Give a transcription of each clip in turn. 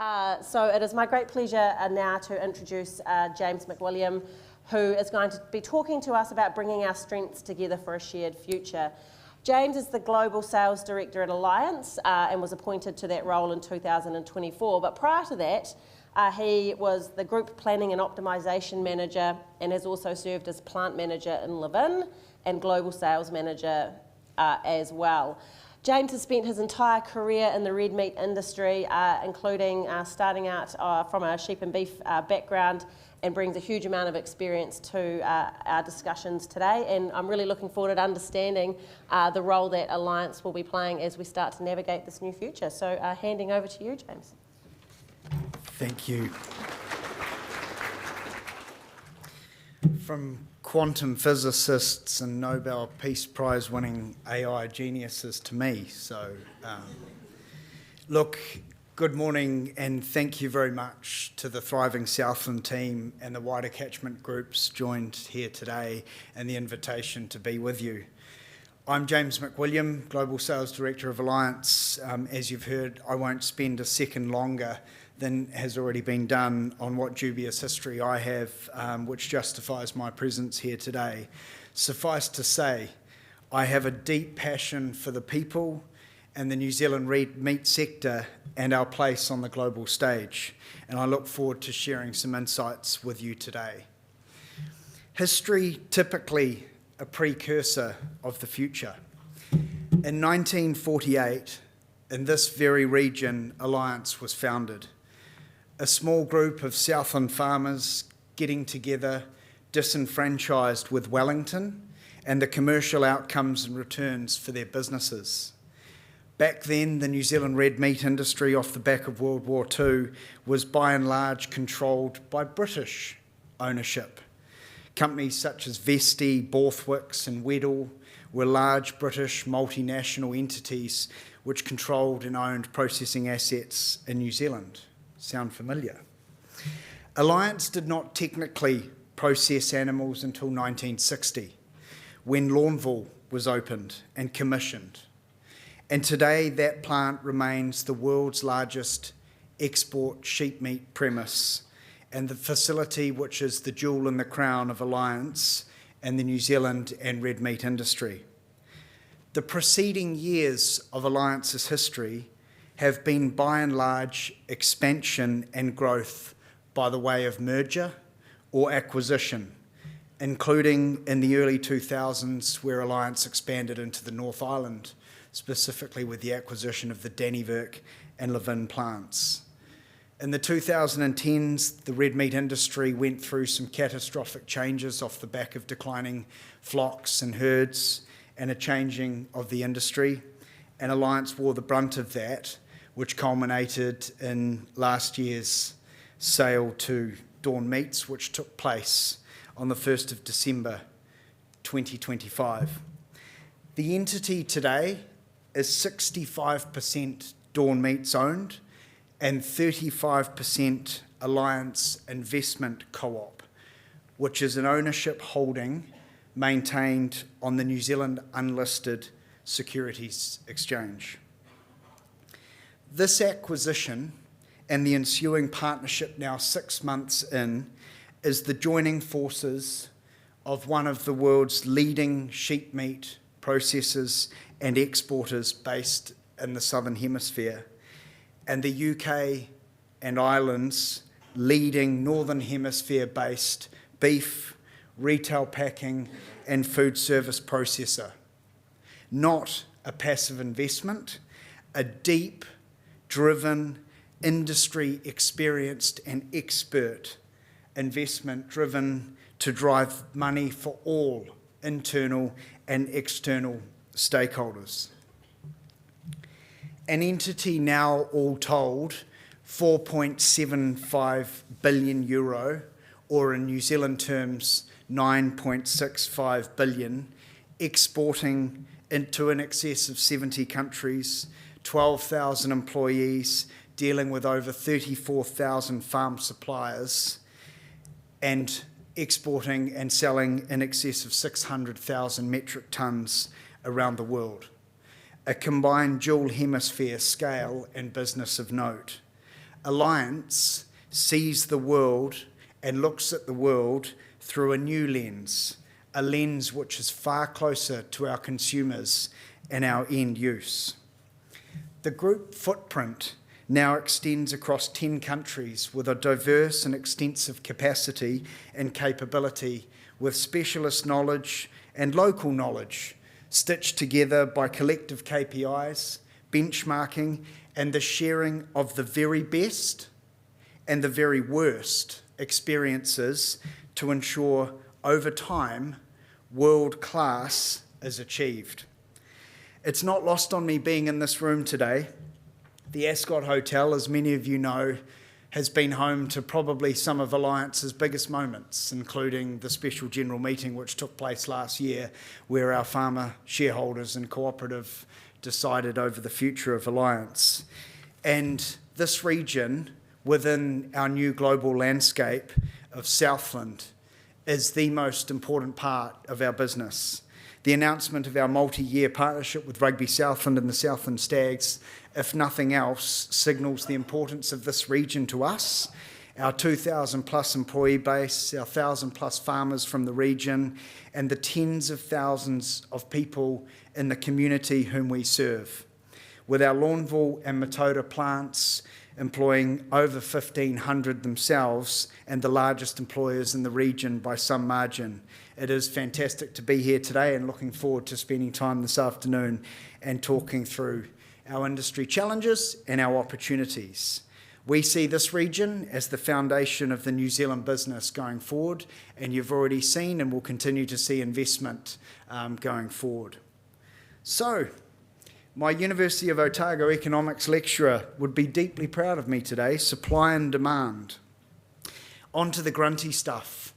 So it is my great pleasure now to introduce James McWilliam, who is going to be talking to us about bringing our strengths together for a shared future. James is the Global Sales Director at Alliance and was appointed to that role in 2024. But prior to that, he was the Group Planning and Optimisation Manager and has also served as Plant Manager in Levin and Global Sales Manager as well. James has spent his entire career in the red meat industry, including starting out from a sheep and beef background, and brings a huge amount of experience to our discussions today. And I'm really looking forward to understanding the role that Alliance will be playing as we start to navigate this new future. So handing over to you, James. Thank you. From quantum physicists and Nobel Peace Prize winning AI geniuses to me. So, look, good morning and thank you very much to the Thriving Southland team and the wider catchment groups joined here today and the invitation to be with you. I'm James McWilliam, Global Sales Director of Alliance. As you've heard, I won't spend a second longer than has already been done on what dubious history I have, which justifies my presence here today. Suffice to say, I have a deep passion for the people and the New Zealand red meat sector and our place on the global stage, and I look forward to sharing some insights with you today. History, typically a precursor of the future. In 1948, in this very region, Alliance was founded. A small group of Southland farmers getting together, disenfranchised with Wellington and the commercial outcomes and returns for their businesses. Back then, the New Zealand red meat industry off the back of World War II was by and large controlled by British ownership. Companies such as Vesti, Borthwick's and Weddell were large British multinational entities which controlled and owned processing assets in New Zealand. Sound familiar? Alliance did not technically process animals until 1960, when Lawnville was opened and commissioned. And today that plant remains the world's largest export sheep meat premise and the facility which is the jewel in the crown of Alliance and the New Zealand and red meat industry. The preceding years of Alliance's history have been by and large expansion and growth by the way of merger or acquisition, including in the early 2000s where Alliance expanded into the North Island, specifically with the acquisition of the Dannevirke and Levin plants. In the 2010s, the red meat industry went through some catastrophic changes off the back of declining flocks and herds and a changing of the industry, and Alliance wore the brunt of that, which culminated in last year's sale to Dawn Meats, which took place on the 1st of December 2025. The entity today is 65% Dawn Meats owned and 35% Alliance Investment Co-op, which is an ownership holding maintained on the New Zealand Unlisted Securities Exchange. This acquisition and the ensuing partnership now 6 months in is the joining forces of one of the world's leading sheep meat processors and exporters based in the Southern Hemisphere, and the UK and Ireland's leading Northern Hemisphere-based beef, retail packing and food service processor. Not a passive investment, a deep, driven, industry-experienced and expert investment driven to drive money for all internal and external stakeholders. An entity now all told 4.75 billion euro, or in New Zealand terms 9.65 billion, exporting into in excess of 70 countries, 12,000 employees, dealing with over 34,000 farm suppliers, and exporting and selling in excess of 600,000 metric tonnes around the world. A combined dual hemisphere scale and business of note. Alliance sees the world and looks at the world through a new lens, a lens which is far closer to our consumers and our end use. The group footprint now extends across 10 countries with a diverse and extensive capacity and capability, with specialist knowledge and local knowledge stitched together by collective KPIs, benchmarking, and the sharing of the very best and the very worst experiences to ensure over time world class is achieved. It's not lost on me being in this room today. The Ascot Hotel, as many of you know, has been home to probably some of Alliance's biggest moments, including the special general meeting which took place last year, where our farmer shareholders and cooperative decided over the future of Alliance. And this region, within our new global landscape of Southland, is the most important part of our business. The announcement of our multi-year partnership with Rugby Southland and the Southland Stags, if nothing else, signals the importance of this region to us, our 2,000 plus employee base, our 1,000 plus farmers from the region, and the tens of thousands of people in the community whom we serve. With our Lawnville and Matoda plants employing over 1,500 themselves and the largest employers in the region by some margin. It is fantastic to be here today and looking forward to spending time this afternoon and talking through our industry challenges and our opportunities. We see this region as the foundation of the New Zealand business going forward, and you've already seen and will continue to see investment going forward. So, my University of Otago economics lecturer would be deeply proud of me today. Supply and demand. On to the grunty stuff.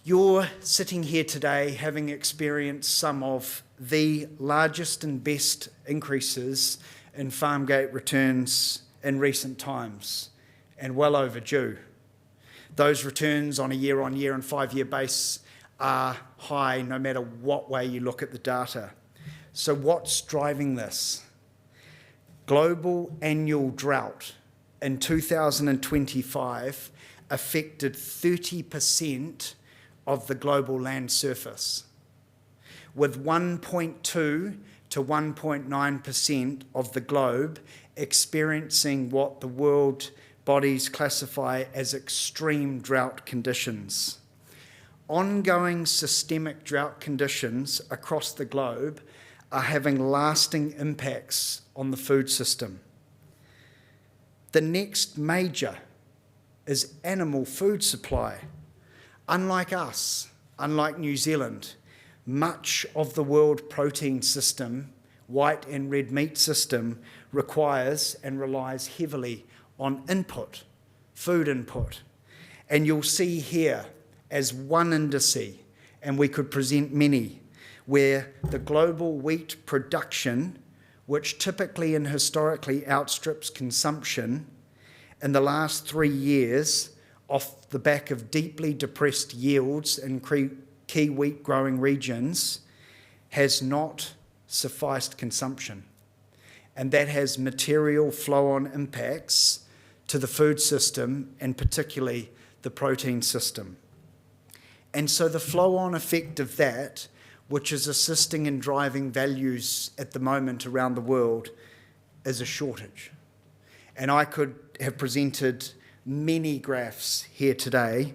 You're sitting here today having experienced some of the largest and best increases in farm gate returns in recent times, and well overdue. Those returns on a year-on-year and 5-year base are high no matter what way you look at the data. So what's driving this? Global annual drought in 2025 affected 30% of the global land surface, with 1.2 to 1.9% of the globe experiencing what the world bodies classify as extreme drought conditions. Ongoing systemic drought conditions across the globe are having lasting impacts on the food system. The next major is animal food supply. Unlike us, unlike New Zealand, much of the world protein system, white and red meat system, requires and relies heavily on input, food input. And you'll see here as one indice, and we could present many, where the global wheat production, which typically and historically outstrips consumption, in the last 3 years, off the back of deeply depressed yields in key wheat growing regions, has not sufficed consumption. And that has material flow-on impacts to the food system and particularly the protein system. And so the flow-on effect of that, which is assisting in driving values at the moment around the world, is a shortage. And I could have presented many graphs here today,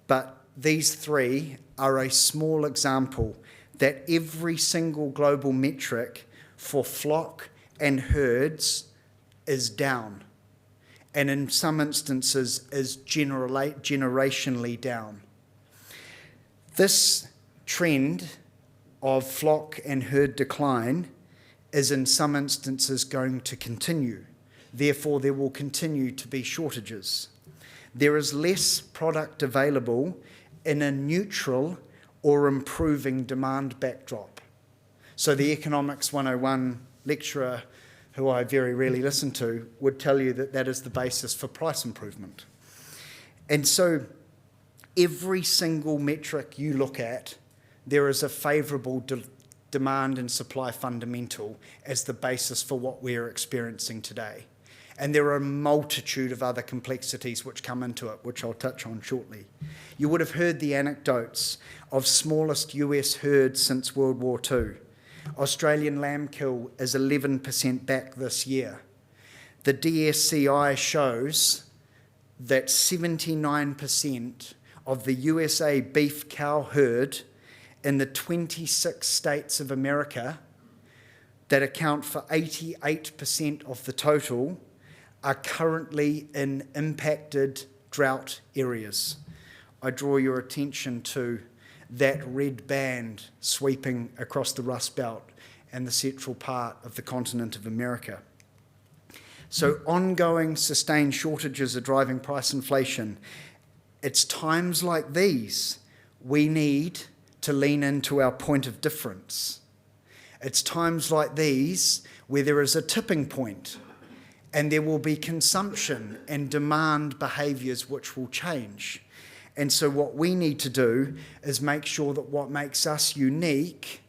but these three are a small example that every single global metric for flock and herds is down, and in some instances is generationally down. This trend of flock and herd decline is in some instances going to continue. Therefore, there will continue to be shortages. There is less product available in a neutral or improving demand backdrop. So the Economics 101 lecturer, who I very rarely listen to, would tell you that that is the basis for price improvement. And so every single metric you look at, there is a favourable demand and supply fundamental as the basis for what we are experiencing today. And there are a multitude of other complexities which come into it, which I'll touch on shortly. You would have heard the anecdotes of smallest US herd since World War II. Australian lamb kill is 11% back this year. The DSCI shows that 79% of the USA beef cow herd in the 26 states of America that account for 88% of the total are currently in impacted drought areas. I draw your attention to that red band sweeping across the Rust Belt and the central part of the continent of America. So ongoing sustained shortages are driving price inflation. It's times like these we need to lean into our point of difference. It's times like these where there is a tipping point and there will be consumption and demand behaviours which will change. And so what we need to do is make sure that what makes us unique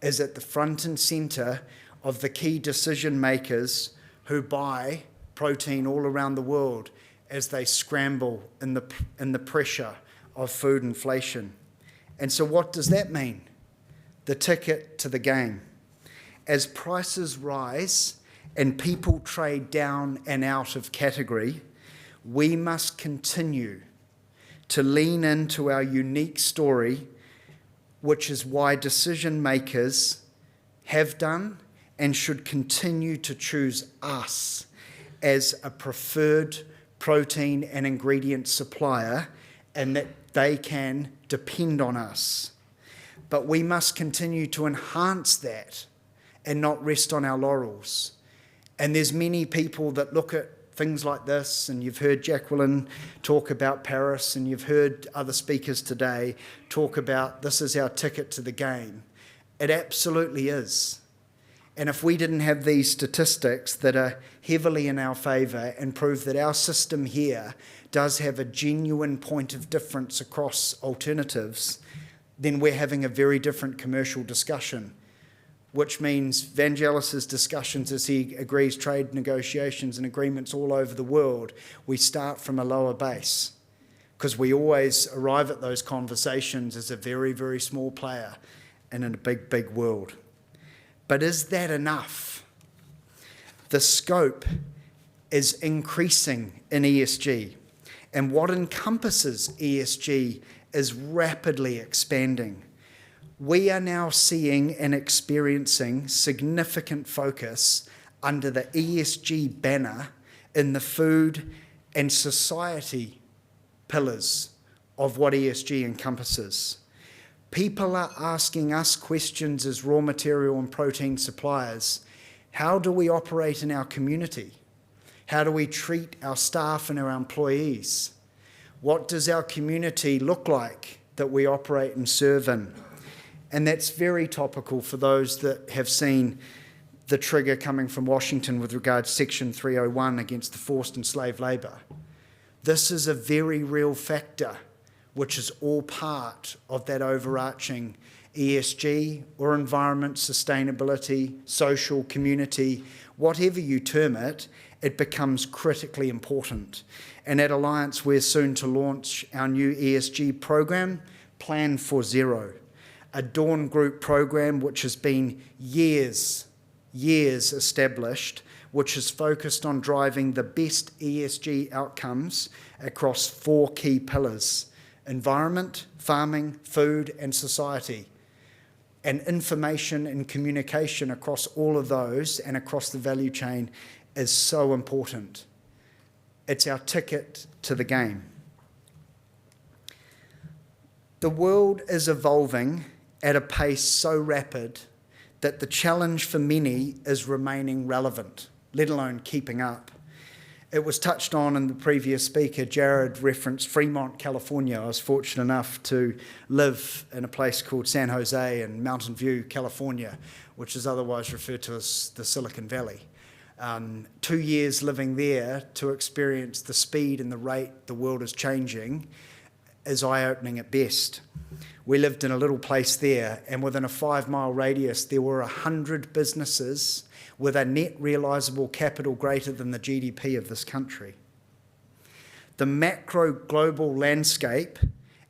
is at the front and centre of the key decision makers who buy protein all around the world as they scramble in the pressure of food inflation. And so what does that mean? The ticket to the game. As prices rise and people trade down and out of category, we must continue to lean into our unique story, which is why decision makers have done and should continue to choose us as a preferred protein and ingredient supplier, and that they can depend on us. But we must continue to enhance that and not rest on our laurels. And there's many people that look at things like this, and you've heard McWilliam talk about Paris, and you've heard other speakers today talk about this is our ticket to the game. It absolutely is. And if we didn't have these statistics that are heavily in our favour and prove that our system here does have a genuine point of difference across alternatives, then we're having a very different commercial discussion, which means Vangelis's discussions as he agrees trade negotiations and agreements all over the world, we start from a lower base because we always arrive at those conversations as a very, very small player and in a big, big world. But is that enough? The scope is increasing in ESG, and what encompasses ESG is rapidly expanding. We are now seeing and experiencing significant focus under the ESG banner in the food and society pillars of what ESG encompasses. People are asking us questions as raw material and protein suppliers. How do we operate in our community? How do we treat our staff and our employees? What does our community look like that we operate and serve in? And that's very topical for those that have seen the trigger coming from Washington with regard to Section 301 against the forced and slave labour. This is a very real factor, which is all part of that overarching ESG or environment, sustainability, social, community, whatever you term it, it becomes critically important. And at Alliance, we're soon to launch our new ESG program, Plan for Zero, a Dawn Group program which has been years established, which is focused on driving the best ESG outcomes across 4 key pillars: environment, farming, food, and society. And information and communication across all of those and across the value chain is so important. It's our ticket to the game. The world is evolving at a pace so rapid that the challenge for many is remaining relevant, let alone keeping up. It was touched on in the previous speaker. Jared referenced Fremont, California. I was fortunate enough to live in a place called San Jose in Mountain View, California, which is otherwise referred to as the Silicon Valley. 2 years living there to experience the speed and the rate the world is changing is eye-opening at best. We lived in a little place there, and within a 5-mile radius, there were 100 businesses with a net realisable capital greater than the GDP of this country. The macro global landscape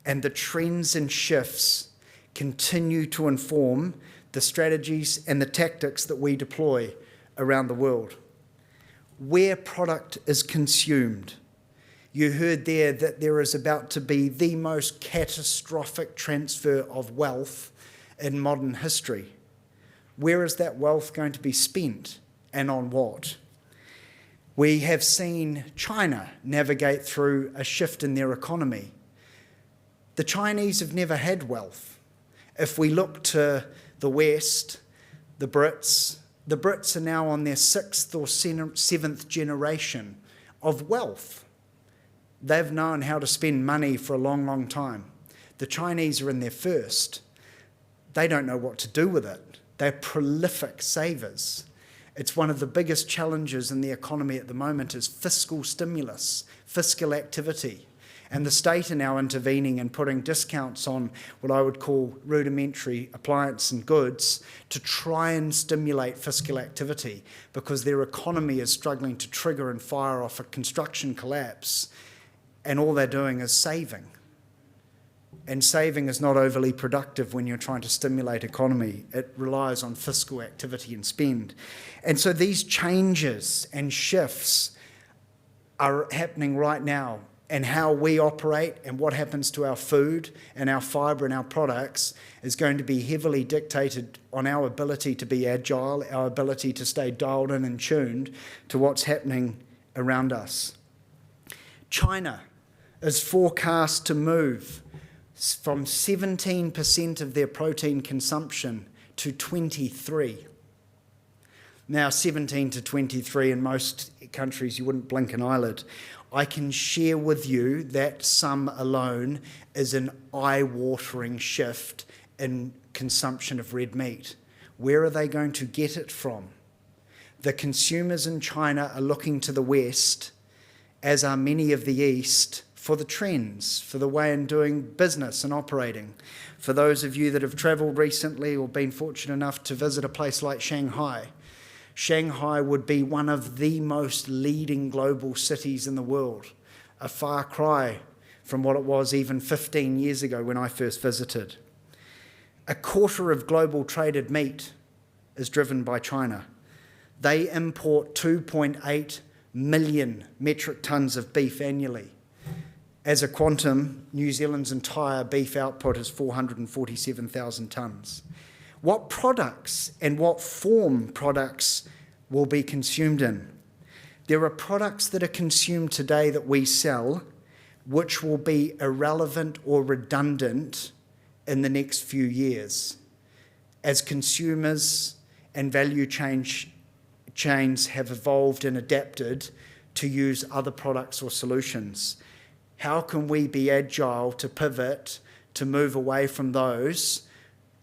and the trends and shifts continue to inform the strategies and the tactics that we deploy around the world. Where product is consumed, you heard there that there is about to be the most catastrophic transfer of wealth in modern history. Where is that wealth going to be spent and on what? We have seen China navigate through a shift in their economy. The Chinese have never had wealth. If we look to the West, the Brits are now on their 6th or 7th generation of wealth. They've known how to spend money for a long, long time. The Chinese are in their first. They don't know what to do with it. They're prolific savers. It's one of the biggest challenges in the economy at the moment is fiscal stimulus, fiscal activity. And the state are now intervening and putting discounts on what I would call rudimentary appliance and goods to try and stimulate fiscal activity because their economy is struggling to trigger and fire off a construction collapse. And all they're doing is saving. And saving is not overly productive when you're trying to stimulate economy. It relies on fiscal activity and spend. And so these changes and shifts are happening right now. And how we operate and what happens to our food and our fibre and our products is going to be heavily dictated on our ability to be agile, our ability to stay dialed in and tuned to what's happening around us. China is forecast to move from 17% of their protein consumption to 23%. Now, 17 to 23 in most countries, you wouldn't blink an eyelid. I can share with you that sum alone is an eye-watering shift in consumption of red meat. Where are they going to get it from? The consumers in China are looking to the West, as are many of the East, for the trends, for the way in doing business and operating. For those of you that have travelled recently or been fortunate enough to visit a place like Shanghai, Shanghai would be one of the most leading global cities in the world, a far cry from what it was even 15 years ago when I first visited. 1/4 of global traded meat is driven by China. They import 2.8 million metric tonnes of beef annually. As a quantum, New Zealand's entire beef output is 447,000 tonnes. What products and what form products will be consumed in? There are products that are consumed today that we sell which will be irrelevant or redundant in the next few years as consumers and value chains have evolved and adapted to use other products or solutions. How can we be agile to pivot, to move away from those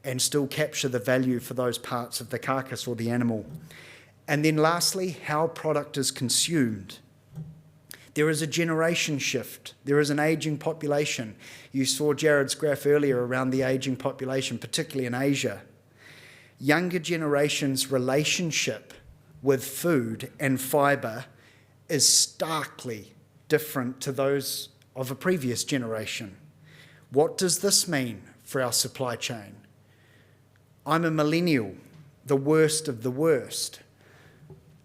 and still capture the value for those parts of the carcass or the animal? And then lastly, how product is consumed. There is a generation shift. There is an ageing population. You saw Jared's graph earlier around the ageing population, particularly in Asia. Younger generations' relationship with food and fibre is starkly different to those of a previous generation. What does this mean for our supply chain? I'm a millennial, the worst of the worst.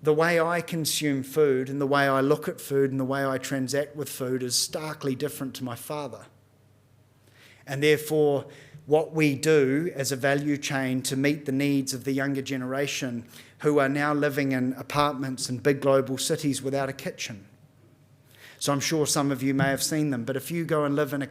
The way I consume food and the way I look at food and the way I transact with food is starkly different to my father. And therefore, what we do as a value chain to meet the needs of the younger generation who are now living in apartments in big global cities without a kitchen. So I'm sure some of you may have seen them, but if you go and live in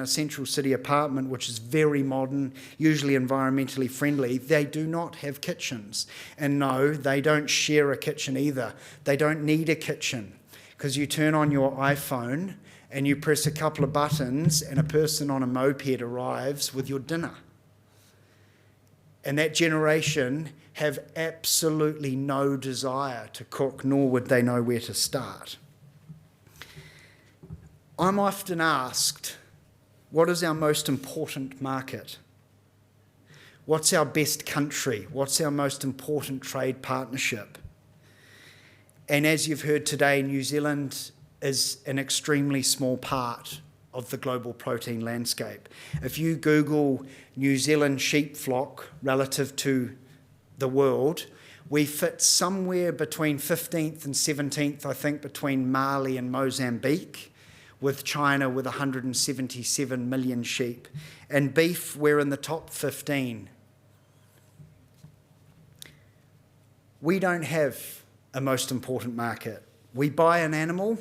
a central city apartment, which is very modern, usually environmentally friendly, they do not have kitchens. And no, they don't share a kitchen either. They don't need a kitchen because you turn on your iPhone and you press a couple of buttons and a person on a moped arrives with your dinner. And that generation have absolutely no desire to cook, nor would they know where to start. I'm often asked, what is our most important market? What's our best country? What's our most important trade partnership? And as you've heard today, New Zealand is an extremely small part of the global protein landscape. If you Google New Zealand sheep flock relative to the world, we fit somewhere between 15th and 17th, I think, between Mali and Mozambique, with China with 177 million sheep. And beef, we're in the top 15. We don't have a most important market. We buy an animal,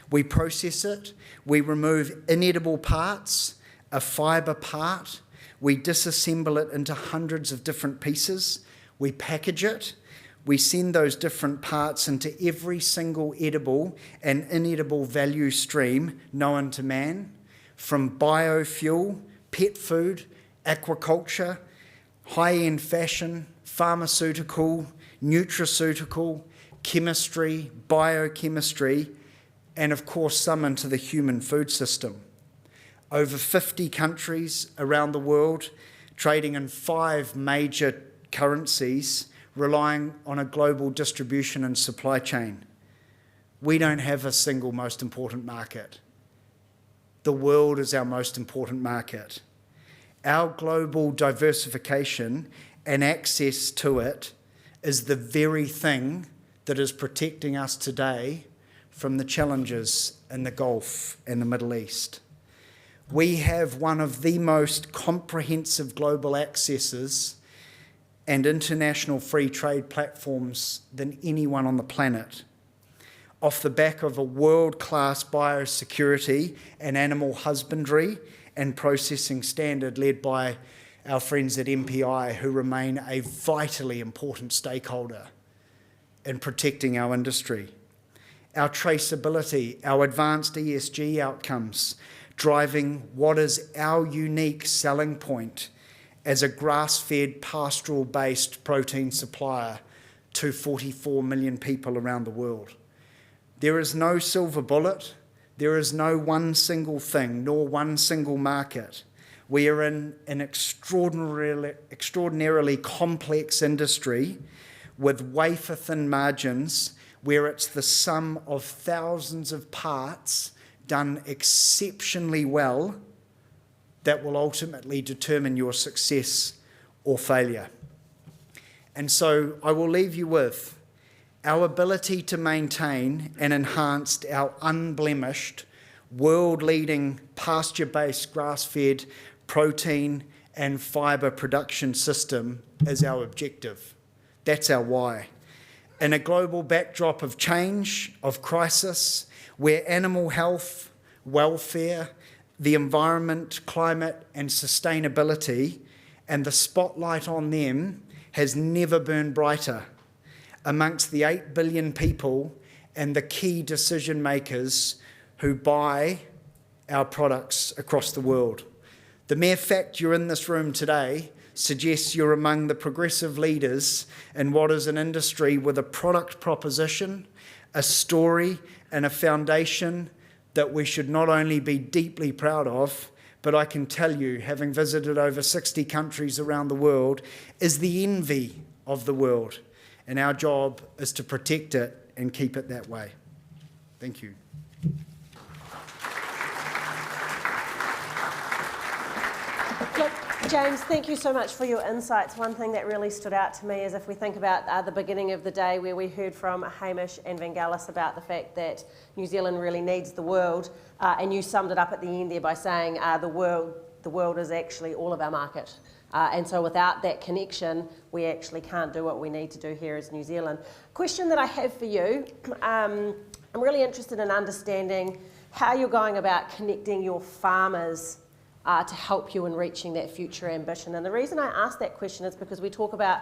we process it, we remove inedible parts, a fibre part, we disassemble it into hundreds of different pieces, we package it, we send those different parts into every single edible and inedible value stream known to man, from biofuel, pet food, aquaculture, high-end fashion, pharmaceutical, nutraceutical, chemistry, biochemistry, and of course some into the human food system. Over 50 countries around the world, trading in 5 major currencies, relying on a global distribution and supply chain. We don't have a single most important market. The world is our most important market. Our global diversification and access to it is the very thing that is protecting us today from the challenges in the Gulf and the Middle East. We have one of the most comprehensive global accesses and international free trade platforms than anyone on the planet, off the back of a world-class biosecurity and animal husbandry and processing standard led by our friends at MPI, who remain a vitally important stakeholder in protecting our industry. Our traceability, our advanced ESG outcomes, driving what is our unique selling point as a grass-fed, pastoral-based protein supplier to 44 million people around the world. There is no silver bullet. There is no one single thing, nor one single market. We are in an extraordinarily complex industry with wafer-thin margins where it's the sum of thousands of parts done exceptionally well that will ultimately determine your success or failure. And so I will leave you with our ability to maintain and enhance our unblemished, world-leading, pasture-based, grass-fed protein and fibre production system is our objective. That's our why. In a global backdrop of change, of crisis, where animal health, welfare, the environment, climate and sustainability and the spotlight on them has never burned brighter amongst the 8 billion people and the key decision makers who buy our products across the world. The mere fact you're in this room today suggests you're among the progressive leaders in what is an industry with a product proposition, a story and a foundation that we should not only be deeply proud of, but I can tell you, having visited over 60 countries around the world, is the envy of the world. And our job is to protect it and keep it that way. Thank you. Look, James, thank you so much for your insights. One thing that really stood out to me is if we think about the beginning of the day where we heard from Hamish and Vangelis about the fact that New Zealand really needs the world, and you summed it up at the end there by saying the world is actually all of our market. And so without that connection, we actually can't do what we need to do here as New Zealand. Question that I have for you, I'm really interested in understanding how you're going about connecting your farmers to help you in reaching that future ambition. And the reason I ask that question is because we talk about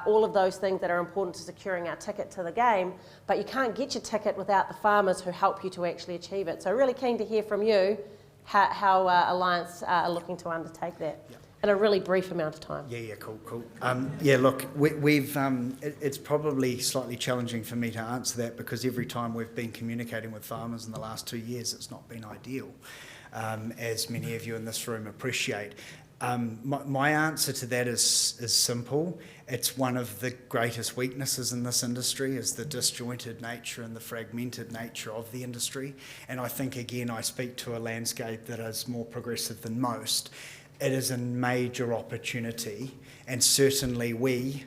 all of those things that are important to securing our ticket to the game, but you can't get your ticket without the farmers who help you to actually achieve it. So really keen to hear from you how Alliance are looking to undertake that. Yeah. in a really brief amount of time. Yeah, cool. Yeah, look, it's probably slightly challenging for me to answer that because every time we've been communicating with farmers in the last 2 years, it's not been ideal, as many of you in this room appreciate. My answer to that is simple. It's one of the greatest weaknesses in this industry is the disjointed nature and the fragmented nature of the industry. And I think, again, I speak to a landscape that is more progressive than most. It is a major opportunity, and certainly we,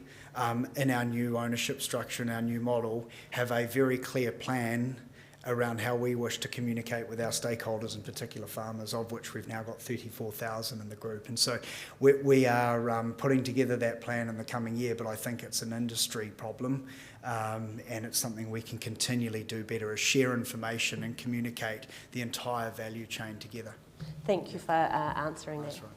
in our new ownership structure and our new model, have a very clear plan around how we wish to communicate with our stakeholders, in particular farmers, of which we've now got 34,000 in the group. And so we are putting together that plan in the coming year, but I think it's an industry problem, and it's something we can continually do better, is share information and communicate the entire value chain together. Thank you for answering that. That's right.